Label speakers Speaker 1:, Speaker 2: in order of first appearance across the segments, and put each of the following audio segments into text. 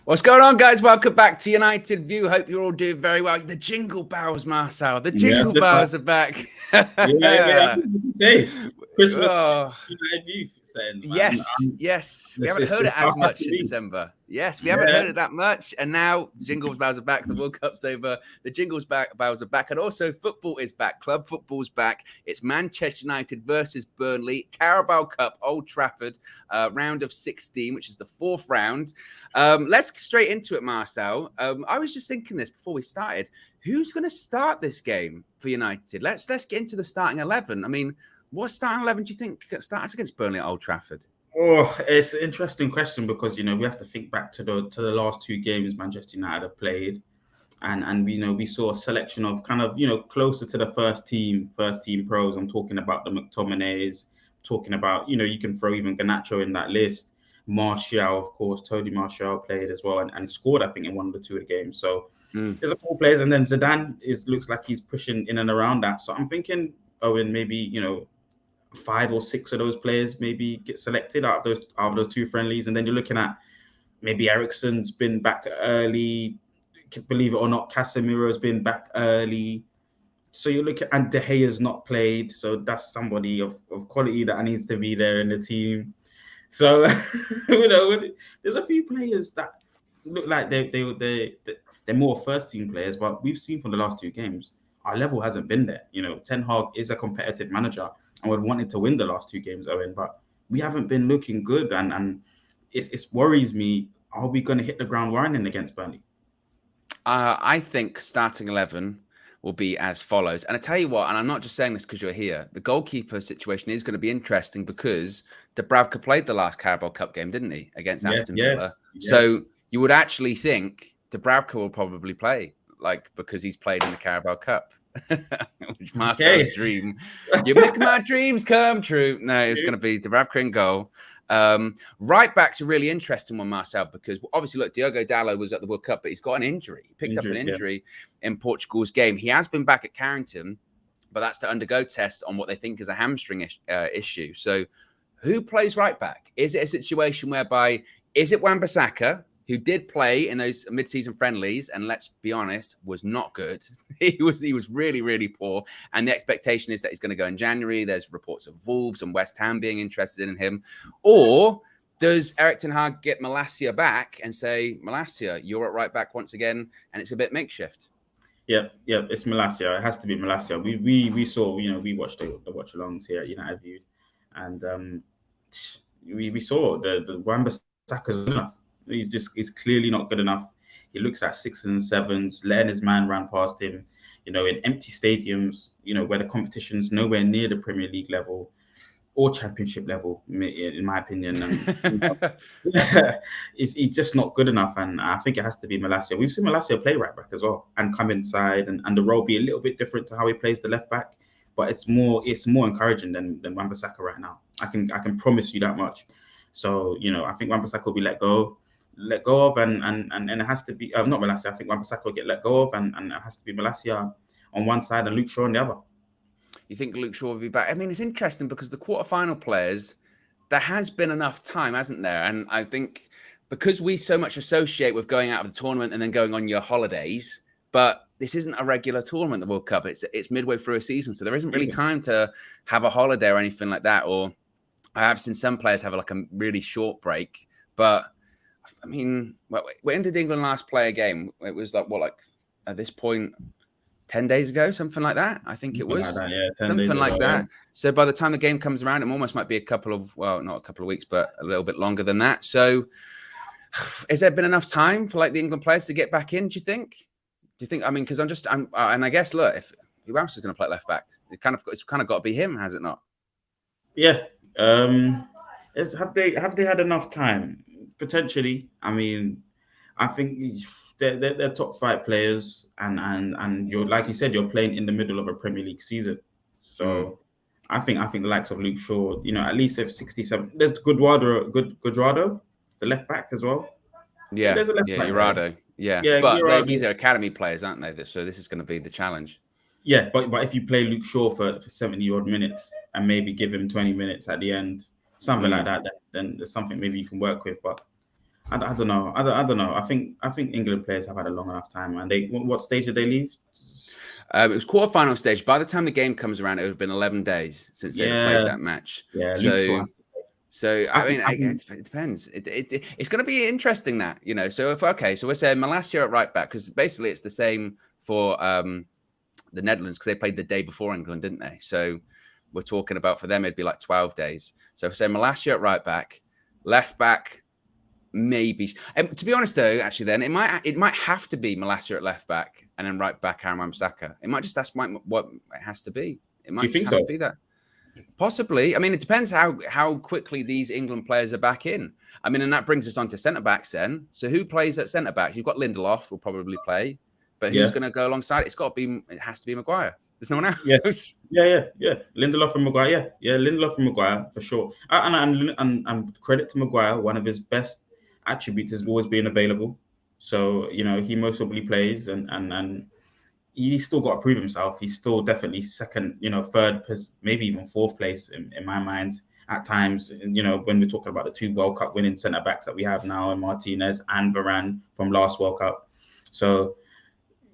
Speaker 1: What's going on, guys? Welcome back to United View. Hope you're all doing very well. The jingle bells, Marcel. The jingle bells are back.
Speaker 2: Yeah. Say Christmas.
Speaker 1: Oh,
Speaker 2: United View saying,
Speaker 1: yes. We haven't heard it as much in December. Yes, we haven't heard it that much. And now the jingle bells are back. The World Cup's over. The jingle bells are back. And also football is back. Club football's back. It's Manchester United versus Burnley. Carabao Cup, Old Trafford, round of 16, which is the fourth round. Let's get straight into it, Marcel. I was just thinking this before we started. Who's going to start this game for United? Let's get into the starting 11. I mean, what starting 11 do you think starts against Burnley at Old Trafford?
Speaker 2: Oh, it's an interesting question because we have to think back to the last two games Manchester United have played, and we saw a selection of kind of closer to the first team pros. I'm talking about the McTominays, talking about you can throw even Garnacho in that list. Martial, of course, Tony Martial played as well and scored, I think, in one of the two games. So there's a couple players, and then Zidane looks like he's pushing in and around that. So I'm thinking, Owen, maybe 5 or 6 of those players maybe get selected out of those two friendlies, and then you're looking at maybe Eriksen's been back early. Believe it or not, Casemiro's been back early. So you look at, and De Gea's not played, so that's somebody of quality that needs to be there in the team. So there's a few players that look like they're more first team players, but we've seen from the last two games our level hasn't been there. Ten Hag is a competitive manager and would wanted to win the last two games, Owen, but we haven't been looking good, and it worries me. Are we going to hit the ground running against Burnley?
Speaker 1: I think starting 11 will be as follows. And I tell you what, and I'm not just saying this because you're here, the goalkeeper situation is going to be interesting because Dubravka played the last Carabao Cup game, didn't he, against Aston Villa? Yes. So you would actually think Dubravka will probably play, because he's played in the Carabao Cup. Which Marcel's dream. You make my dreams come true. No, it's going to be Dubravka in goal. Right back's a really interesting one, Marcel, because obviously, look, Diogo Dalot was at the World Cup, but he's got an injury. He picked up an injury in Portugal's game. He has been back at Carrington, but that's to undergo tests on what they think is a hamstring issue. So who plays right back? Is it a situation whereby, is it Wan-Bissaka, who did play in those mid-season friendlies, and let's be honest, was not good. He was really, really poor. And the expectation is that he's going to go in January. There's reports of Wolves and West Ham being interested in him. Or does Erik ten Hag get Malacia back and say, Malacia, you're at right back once again, and it's a bit makeshift?
Speaker 2: Yeah, it's Malacia. It has to be Malacia. We saw, we watched the watch-alongs here at United View, and we saw the Wan-Bissaka's enough. He's clearly not good enough. He looks at 6s and 7s, letting his man run past him, in empty stadiums, where the competition's nowhere near the Premier League level or Championship level, in my opinion. And he's just not good enough. And I think it has to be Malacia. We've seen Malacia play right back as well and come inside, and the role be a little bit different to how he plays the left back. But it's more encouraging than Wan-Bissaka right now. I can promise you that much. So, I think Wan-Bissaka will be let go of, and it has to be not Malacia. I think Wan-Bissaka will get let go of, and it has to be Malacia on one side and Luke Shaw on the other.
Speaker 1: You think Luke Shaw will be back? I mean, it's interesting because the quarterfinal players, there has been enough time, hasn't there? And I think because we so much associate with going out of the tournament and then going on your holidays, but this isn't a regular tournament, the World Cup. It's midway through a season, so there isn't really time to have a holiday or anything like that. Or I have seen some players have a really short break, but I mean, when did England last play a game? It was at this point, 10 days ago, something like that. I think it was something like that. So by the time the game comes around, it almost might be not a couple of weeks, but a little bit longer than that. So has there been enough time for the England players to get back in? Do you think? I mean, because and I guess, look, if who else is going to play left back? It's kind of got to be him, has it not?
Speaker 2: Yeah. Have they had enough time? Potentially. I mean, I think they're top 5 players, and you're, like you said, you're playing in the middle of a Premier League season. So I think the likes of Luke Shaw, at least if 67. There's Guajardo, the left back as well.
Speaker 1: Yeah, there's a left back. Guajardo. Yeah, but these are academy players, aren't they? So this is going to be the challenge.
Speaker 2: Yeah, but if you play Luke Shaw for 70 odd minutes and maybe give him 20 minutes at the end, something like that, then there's something maybe you can work with. But I don't know. I don't know. I think England players have had a long enough time, and they what stage did they leave?
Speaker 1: It was quarterfinal stage. By the time the game comes around, it would have been 11 days since they'd have played
Speaker 2: Yeah,
Speaker 1: that match.
Speaker 2: yeah. Luke Shaw
Speaker 1: So,
Speaker 2: has to play.
Speaker 1: so
Speaker 2: I
Speaker 1: I
Speaker 2: think
Speaker 1: mean,
Speaker 2: I think
Speaker 1: it depends. It's going to be interesting that, you know. So if okay, so we're saying Malacia at right back because basically it's the same for the Netherlands because they played the day before England, didn't they? So we're talking about for them it'd be like 12 days. So if we say Malacia at right back, left back. Maybe. To be honest, though, actually, then it might have to be Malacia at left back and then right back Aaron Wan-Bissaka. It might just what it has to be. It
Speaker 2: do
Speaker 1: might
Speaker 2: you
Speaker 1: just
Speaker 2: think
Speaker 1: have to
Speaker 2: so?
Speaker 1: be that. Possibly. I mean, it depends how quickly these England players are back in. I mean, and that brings us on to centre backs then. So who plays at centre backs? You've got Lindelof will probably play, but who's
Speaker 2: Yeah,
Speaker 1: going to go alongside it? It has to be Maguire. There's no one
Speaker 2: yeah,
Speaker 1: else.
Speaker 2: yeah. Lindelof and Maguire. Yeah. Lindelof and Maguire for sure. And credit to Maguire. One of his best attributes is always being available. So he most probably plays, and he's still got to prove himself. He's still definitely second, third, maybe even fourth place in my mind at times. When we're talking about the two World Cup winning centre backs that we have now, and Martinez and Varane from last World Cup. So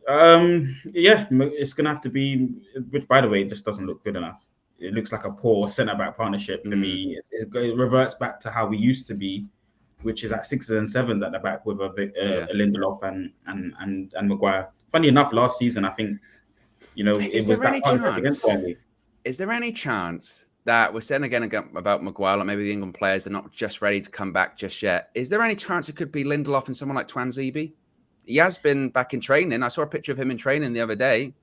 Speaker 2: yeah, it's gonna have to be. Which, by the way, just doesn't look good enough. It looks like a poor centre back partnership for
Speaker 1: Mm,
Speaker 2: me. It reverts back to how we used to be, which is at sixes and sevens at the back with
Speaker 1: yeah.
Speaker 2: a Lindelof and Maguire. Funny enough, last season I think it
Speaker 1: Is
Speaker 2: was
Speaker 1: there
Speaker 2: that
Speaker 1: any
Speaker 2: partnership against
Speaker 1: chance?
Speaker 2: Burnley.
Speaker 1: Is there any chance that we're saying again about Maguire, like maybe the England players are not just ready to come back just yet? Is there any chance it could be Lindelof and someone like Twanzebe? He has been back in training. I saw a picture of him in training the other day.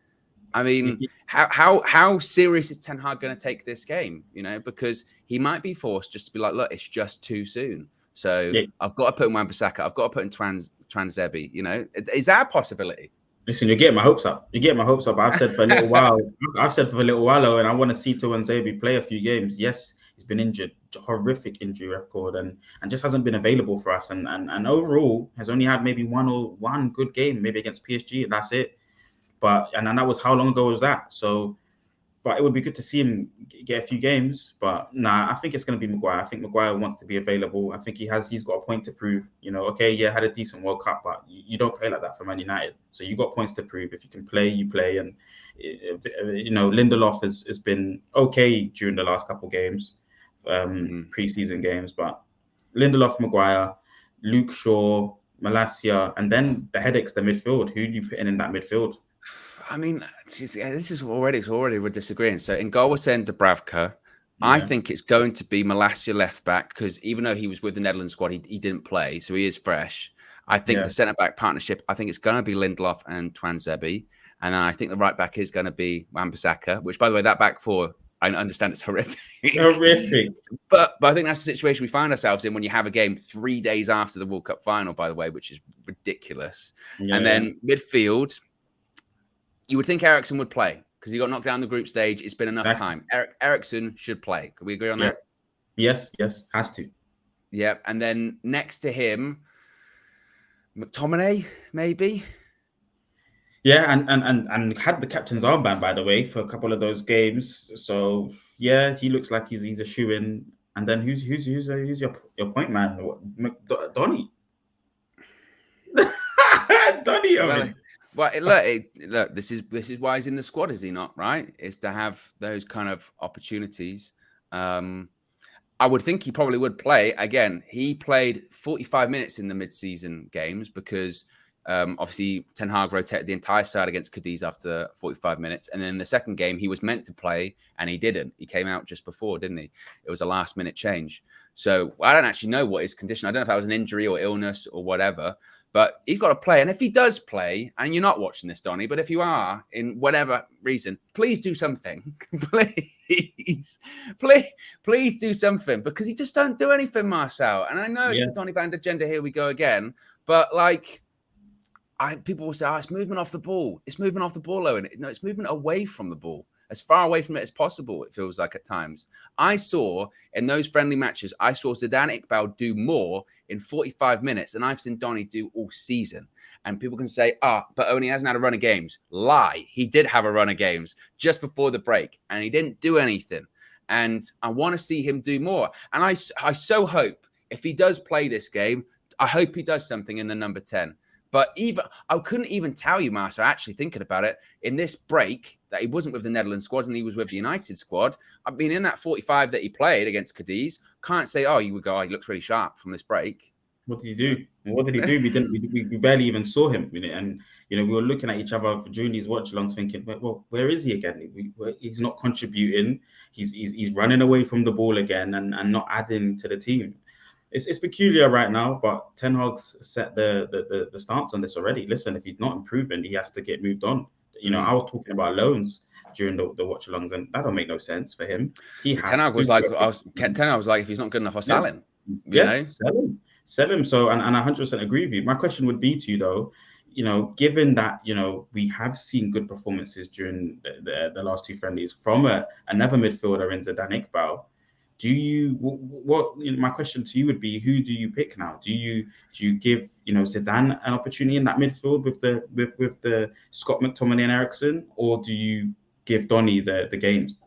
Speaker 1: I mean, how serious is Ten Hag going to take this game? You know, because he might be forced just to be like, look, it's just too soon. So
Speaker 2: Yeah,
Speaker 1: I've got to put in Wan-Bissaka. I've got to put in Twanzebe. You know, is that a possibility?
Speaker 2: listen, you're getting my hopes up. You're getting my hopes up. I've said for a little while. I've said for a little while, and I want to see Tuanzebe play a few games. Yes, he's been injured, horrific injury record, and just hasn't been available for us. And overall has only had maybe one good game, maybe against PSG, and that's it. But and that was how long ago was that? So but it would be good to see him get a few games. But nah, I think it's going to be Maguire. I think Maguire wants to be available. I think he's got a point to prove. Okay, yeah, had a decent World Cup, but you don't play like that for Man United. So you got points to prove. If you can play, you play. And Lindelof has been okay during the last couple of games,
Speaker 1: Mhm.
Speaker 2: preseason games. But Lindelof, Maguire, Luke Shaw, Malacia, and then the headaches, the midfield. Who do you put in that midfield?
Speaker 1: I mean, this is already we're disagreeing. So in goal, we're saying Dubravka. I
Speaker 2: Yeah,
Speaker 1: think it's going to be Malacia left back because even though he was with the Netherlands squad, he didn't play, so he is fresh. I think
Speaker 2: yeah.
Speaker 1: the centre back partnership. I think it's going to be Lindelof and Twanzebe, and then I think the right back is going to be Wan-Bissaka. Which, by the way, that back four, I understand it's horrific,
Speaker 2: Horrific.
Speaker 1: but I think that's the situation we find ourselves in when you have a game 3 days after the World Cup final. By the way, which is ridiculous.
Speaker 2: Yeah,
Speaker 1: And
Speaker 2: yeah.
Speaker 1: then midfield, you would think Ericsson would play because he got knocked down the group stage. It's been enough
Speaker 2: Exactly.
Speaker 1: time. Ericsson should play. Can we agree on
Speaker 2: Yeah.
Speaker 1: that?
Speaker 2: Yes, has to.
Speaker 1: Yeah. And then next to him, McTominay, maybe.
Speaker 2: Yeah, and had the captain's armband by the way for a couple of those games. So yeah, he looks like he's a shoe in. And then who's your point man? Donny. Donny
Speaker 1: Well,
Speaker 2: Owen.
Speaker 1: look. This is why he's in the squad, is he not? Right? Is to have those kind of opportunities. I would think he probably would play. Again, he played 45 minutes in the mid-season games because obviously Ten Hag rotated the entire side against Cadiz after 45 minutes. And then in the second game, he was meant to play and he didn't. He came out just before, didn't he? It was a last-minute change. So I don't actually know what his condition. I don't know if that was an injury or illness or whatever. But he's got to play. And if he does play, and you're not watching this, Donny, but if you are, in whatever reason, please do something. Please do something because he just don't do anything, Marcel. And I know it's
Speaker 2: Yeah.
Speaker 1: the Donny Band agenda. Here we go again. But like, people will say, oh, it's movement off the ball. It's moving off the ball, Owen. No, it's movement away from the ball. As far away from it as possible, it feels like at times. I saw in those friendly matches, I saw Zidane Iqbal do more in 45 minutes than I've seen Donny do all season. And people can say, but only hasn't had a run of games. Lie. He did have a run of games just before the break, and he didn't do anything. And I want to see him do more. And I so hope if he does play this game, I hope he does something in the number 10. But even I couldn't even tell you, Marcel, actually thinking about it, in this break that he wasn't with the Netherlands squad and he was with the United squad. I mean, in that 45 that he played against Cadiz, can't say, oh, you would go, oh, he looks really sharp from this break.
Speaker 2: What did he do? What did he do? We didn't. We barely even saw him. And we were looking at each other during these watch-alongs, thinking, "Well, where is he again? He's not contributing. He's running away from the ball again, and not adding to the team. It's peculiar right now, but Ten Hag's set the stance on this already. Listen, if he's not improving, he has to get moved on. I was talking about loans during the watch-alongs, and that don't make no sense for him.
Speaker 1: Ten Hag was like, if he's not good enough, I'll sell him.
Speaker 2: Sell him. So, and I 100% agree with you. My question would be to you though, given that we have seen good performances during the last two friendlies from another midfielder in Zidane Iqbal, my question to you would be, who do you pick now? Do you give Zidane an opportunity in that midfield with the Scott McTominay and Eriksen, or do you give Donny the games?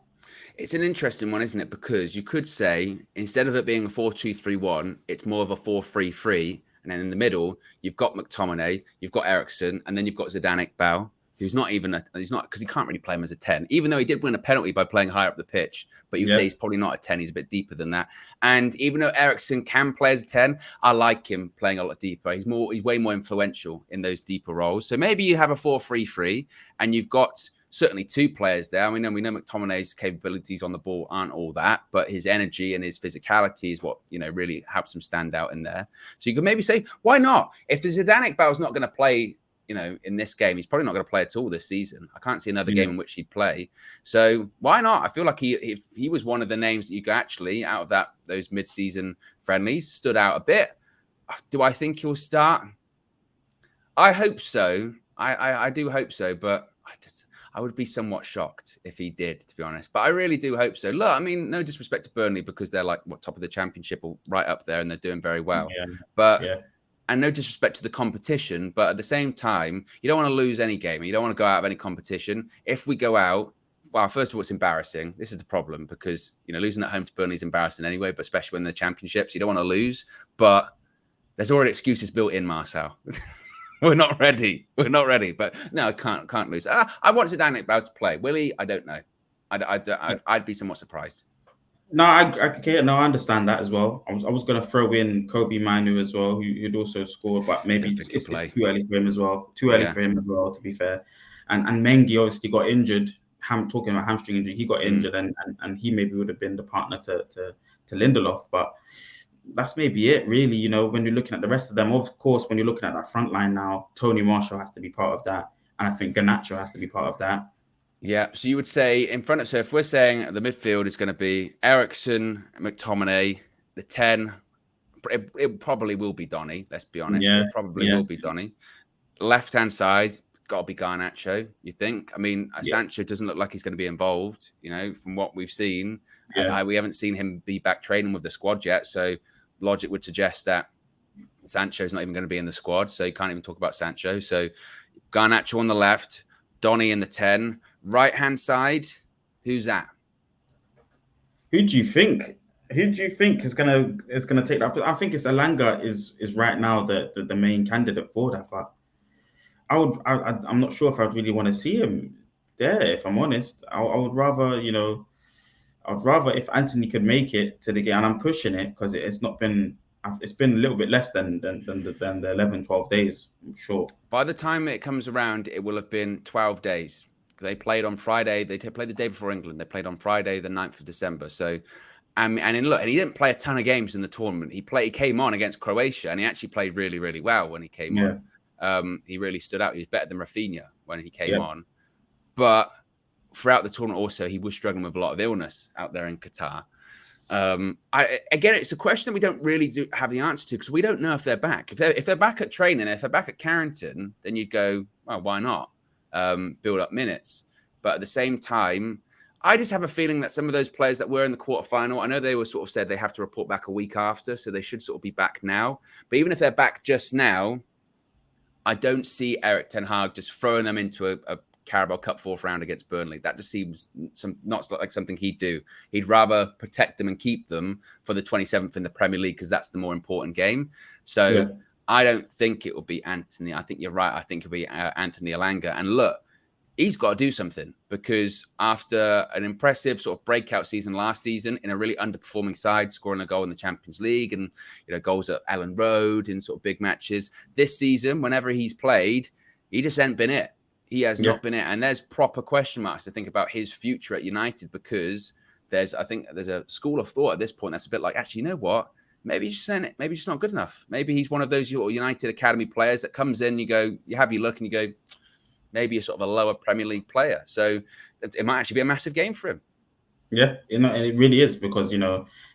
Speaker 1: It's an interesting one, isn't it? Because you could say, instead of it being a 4-2-3-1, it's more of a 4-3-3. And then in the middle, you've got McTominay, you've got Eriksen, and then you've got Zidane Iqbal, who's not even because he can't really play him as a 10, even though he did win a penalty by playing higher up the pitch. But you'd say he's probably not a 10, he's a bit deeper than that. And even though Eriksen can play as a 10, I like him playing a lot deeper. He's way more influential in those deeper roles. So maybe you have a 4-3-3, and you've got certainly two players there. We know McTominay's capabilities on the ball aren't all that, but his energy and his physicality is what really helps him stand out in there. So you could maybe say, why not? If the Zidane Iqbal's not going to play, in this game, he's probably not going to play at all this season. I can't see another game in which he'd play. So why not? I feel like if he was one of the names that you could actually, out of those mid-season friendlies, stood out a bit. Do I think he'll start? I hope so. I do hope so, but I would be somewhat shocked if he did, to be honest. But I really do hope so. Look, I mean, no disrespect to Burnley, because they're like top of the championship or right up there, and they're doing very well. And no disrespect to the competition, but at the same time, you don't want to lose any game. You don't want to go out of any competition. If we go out, well, first of all, it's embarrassing. This is the problem, because losing at home to Burnley is embarrassing anyway, but especially when they're championships, you don't want to lose. But there's already excuses built in, Marcel. We're not ready. But no, I can't lose. I want Zidane Iqbal to play. Will he? I don't know. I'd be somewhat surprised.
Speaker 2: No, I understand that as well. I was going to throw in Kobe Manu as well, who'd also scored, but maybe it's too early for him as well. To be fair. And Mengi obviously got injured. Talking about hamstring injury, he got injured, and he maybe would have been the partner to Lindelof, but that's maybe it, really. When you're looking at the rest of them, of course, when you're looking at that front line now, Tony Marshall has to be part of that, and I think Garnacho has to be part of that.
Speaker 1: Yeah, so you would say so if we're saying the midfield is going to be Eriksen, McTominay, the 10, it probably will be Donny, let's be honest. It probably will be Donny. Left-hand side, got to be Garnacho, you think? I mean, Sancho doesn't look like he's going to be involved, from what we've seen. We haven't seen him be back training with the squad yet, so logic would suggest that Sancho's not even going to be in the squad, so you can't even talk about Sancho. So Garnacho on the left, Donny in the 10. Right-hand side, who's that?
Speaker 2: Who do you think is gonna take that? I think it's Elanga is right now the main candidate for that, but I'm not sure if I'd really want to see him there, if I'm honest. I would rather, I'd rather if Anthony could make it to the game, and I'm pushing it because it's been a little bit less than the 11, 12 days, I'm sure. By
Speaker 1: the time it comes around, it will have been 12 days. They played on Friday. They played the day before England. They played on Friday, the 9th of December. So, and he didn't play a ton of games in the tournament. He came on against Croatia, and he actually played really, really well when he came on. He really stood out. He was better than Rafinha when he came on. But throughout the tournament also, he was struggling with a lot of illness out there in Qatar. Again, it's a question that we don't really have the answer to, because we don't know if they're back. If they're back at training, if they're back at Carrington, then you'd go, well, why not? Build up minutes. But at the same time, I just have a feeling that some of those players that were in the quarterfinal, I know they were sort of said they have to report back a week after, so they should sort of be back now. But even if they're back just now, I don't see Erik ten Hag just throwing them into a Carabao Cup fourth round against Burnley. That just seems not like something he'd do. He'd rather protect them and keep them for the 27th in the Premier League because that's the more important game. So I don't think it will be Anthony. I think you're right. I think it'll be Anthony Elanga. And look, he's got to do something because after an impressive sort of breakout season last season in a really underperforming side, scoring a goal in the Champions League and goals at Ellen Road in sort of big matches, this season, whenever he's played, he just ain't been it. He has not been it. And there's proper question marks to think about his future at United because I think there's a school of thought at this point that's a bit like, actually, you know what? Maybe he's just not good enough. Maybe he's one of those United Academy players that comes in, you have your look and you go, maybe a sort of a lower Premier League player. So it might actually be a massive game for him.
Speaker 2: Yeah, and it really is because,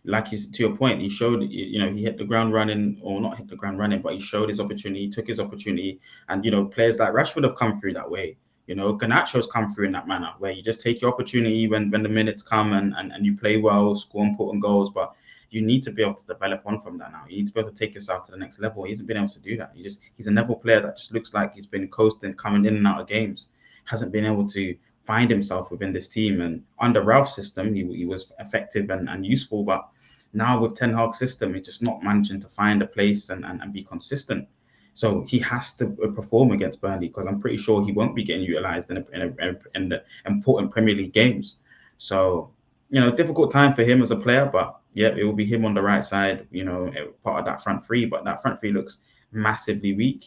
Speaker 2: like to your point, he showed, he hit the ground running, or not hit the ground running, but he showed his opportunity, he took his opportunity. And, players like Rashford have come through that way. Garnacho's come through in that manner where you just take your opportunity when the minutes come and you play well, score important goals. But you need to be able to develop on from that now. You need to be able to take yourself to the next level. He hasn't been able to do that. He's a Neville player that just looks like he's been coasting, coming in and out of games. Hasn't been able to find himself within this team. And under Ralph's system, he was effective and useful. But now with Ten Hag's system, he's just not managing to find a place and be consistent. So he has to perform against Burnley because I'm pretty sure he won't be getting utilised in the important Premier League games. So, difficult time for him as a player, but yeah, it will be him on the right side, part of that front three. But that front three looks massively weak.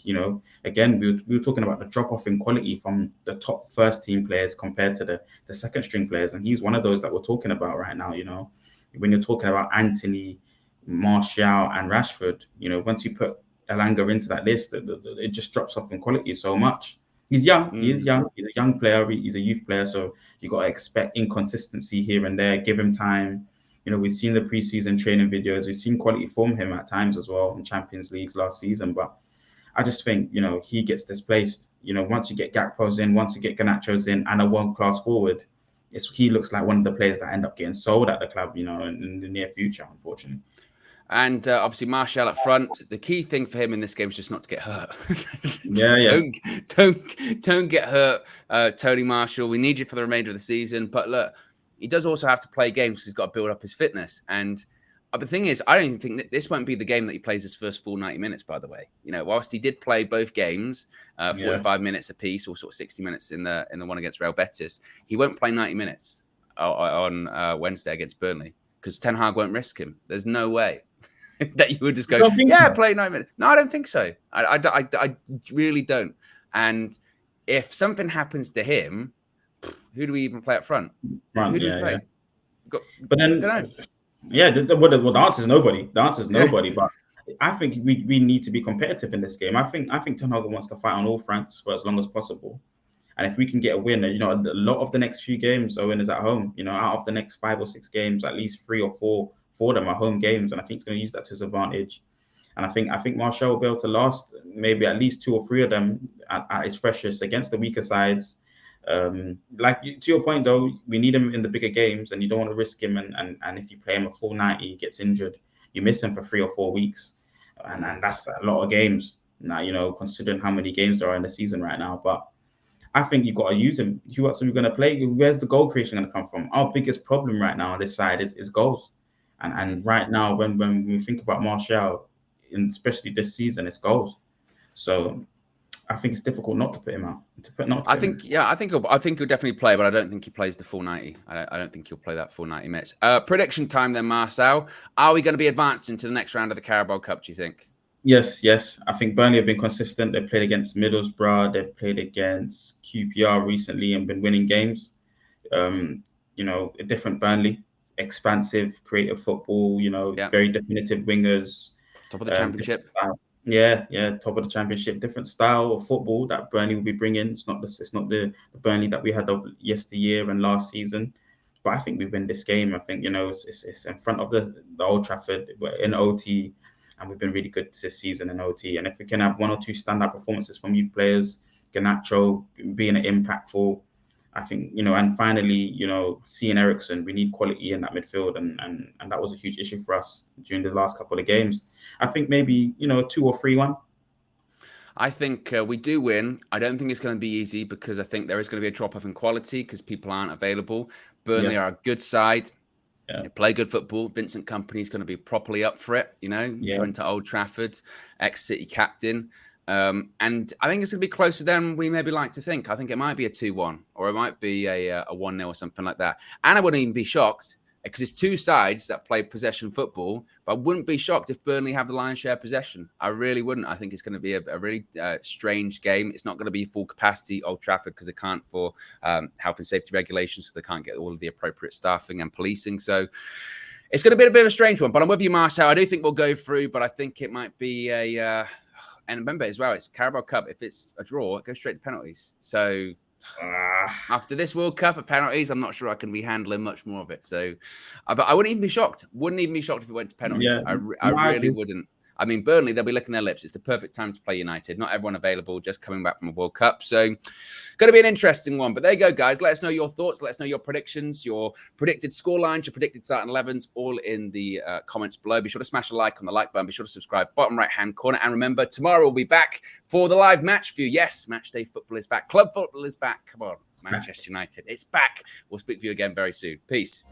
Speaker 2: Again, we were talking about the drop off in quality from the top first team players compared to the second string players, and he's one of those that we're talking about right now. When you're talking about Anthony, Martial, and Rashford, once you put Elanga into that list, it just drops off in quality so much. He's young. He is young. He's a young player. He's a youth player. So you got to expect inconsistency here and there. Give him time. We've seen the preseason training videos. We've seen quality from him at times as well in Champions Leagues last season. But I just think, he gets displaced. Once you get Gakpo's in, once you get Garnacho's in, and a world-class forward, he looks like one of the players that end up getting sold at the club, in the near future, unfortunately.
Speaker 1: And obviously Martial up front. The key thing for him in this game is just not to get hurt. Don't get hurt, Tony Martial. We need you for the remainder of the season. But look, he does also have to play games because he's got to build up his fitness. And the thing is, I don't think that this won't be the game that he plays his first full 90 minutes, by the way. Whilst he did play both games, 45 minutes apiece, or sort of 60 minutes in the one against Real Betis, he won't play 90 minutes on Wednesday against Burnley because Ten Hag won't risk him. There's no way that you would just go, play 9 minutes. No, I don't think so. I really don't. And if something happens to him, who do we even play up front? Who do we play?
Speaker 2: But then, the answer is nobody. The answer is nobody. But I think we need to be competitive in this game. I think Ten Hag wants to fight on all fronts for as long as possible. And if we can get a win, a lot of the next few games, Owen is at home. Out of the next 5 or 6 games, at least 3 or 4 for them are home games, and I think he's going to use that to his advantage. And I think Martial will be able to last maybe at least 2 or 3 of them at his freshest against the weaker sides. To your point though, we need him in the bigger games, and you don't want to risk him. And if you play him a full 90, he gets injured, you miss him for 3 or 4 weeks, and that's a lot of games. Now, considering how many games there are in the season right now, but I think you've got to use him. Who else are we going to play? Where's the goal creation going to come from? Our biggest problem right now on this side is goals. And right now, when we think about Martial, especially this season, it's goals. So I think it's difficult not to put him out. I think he'll definitely play, but I don't think he plays the full 90. I don't think he'll play that full 90 minutes. Prediction time then, Marcel. Are we going to be advancing to the next round of the Carabao Cup, do you think? Yes. I think Burnley have been consistent. They've played against Middlesbrough. They've played against QPR recently and been winning games. A different Burnley. Expansive, creative football, very definitive wingers.
Speaker 1: Top of the championship.
Speaker 2: Top of the championship. Different style of football that Burnley will be bringing. It's not the Burnley that we had of yesteryear and last season. But I think we win this game. I think, it's in front of the Old Trafford. We're in OT, and we've been really good this season in OT. And if we can have 1 or 2 standout performances from youth players, Garnacho being impactful, I think, and finally, seeing Eriksen, we need quality in that midfield, and that was a huge issue for us during the last couple of games. I think maybe, 2 or 3-1.
Speaker 1: I think we do win. I don't think it's going to be easy because I think there is going to be a drop-off in quality because people aren't available. Burnley
Speaker 2: Yeah,
Speaker 1: are a good side.
Speaker 2: yeah,
Speaker 1: They play good football. Vincent Kompany's going to be properly up for it,
Speaker 2: yeah.
Speaker 1: coming to Old Trafford, ex-City captain. And I think it's going to be closer than we maybe like to think. I think it might be a 2-1 or it might be a 1-0 or something like that. And I wouldn't even be shocked because it's two sides that play possession football, but I wouldn't be shocked if Burnley have the lion's share possession. I really wouldn't. I think it's going to be a really strange game. It's not going to be full capacity Old Trafford because they can't for health and safety regulations, so they can't get all of the appropriate staffing and policing. So it's going to be a bit of a strange one, but I'm with you, Marcel. I do think we'll go through, but I think it might be a... and remember as well, it's Carabao Cup. If it's a draw, it goes straight to penalties. So after this World Cup at penalties, I'm not sure I can be handling much more of it. So, but I wouldn't even be shocked. Wouldn't even be shocked if it went to penalties.
Speaker 2: Yeah,
Speaker 1: I
Speaker 2: no, I
Speaker 1: really
Speaker 2: agree.
Speaker 1: wouldn't. I mean, Burnley, they'll be licking their lips. It's the perfect time to play United. Not everyone available, just coming back from a World Cup. So, going to be an interesting one. But there you go, guys. Let us know your thoughts. Let us know your predictions, your predicted scorelines, your predicted starting 11s, all in the comments below. Be sure to smash a like on the like button. Be sure to subscribe, bottom right-hand corner. And remember, tomorrow we'll be back for the live match view. Yes, match day football is back. Club football is back. Come on, Manchester United. It's back. We'll speak to you again very soon. Peace.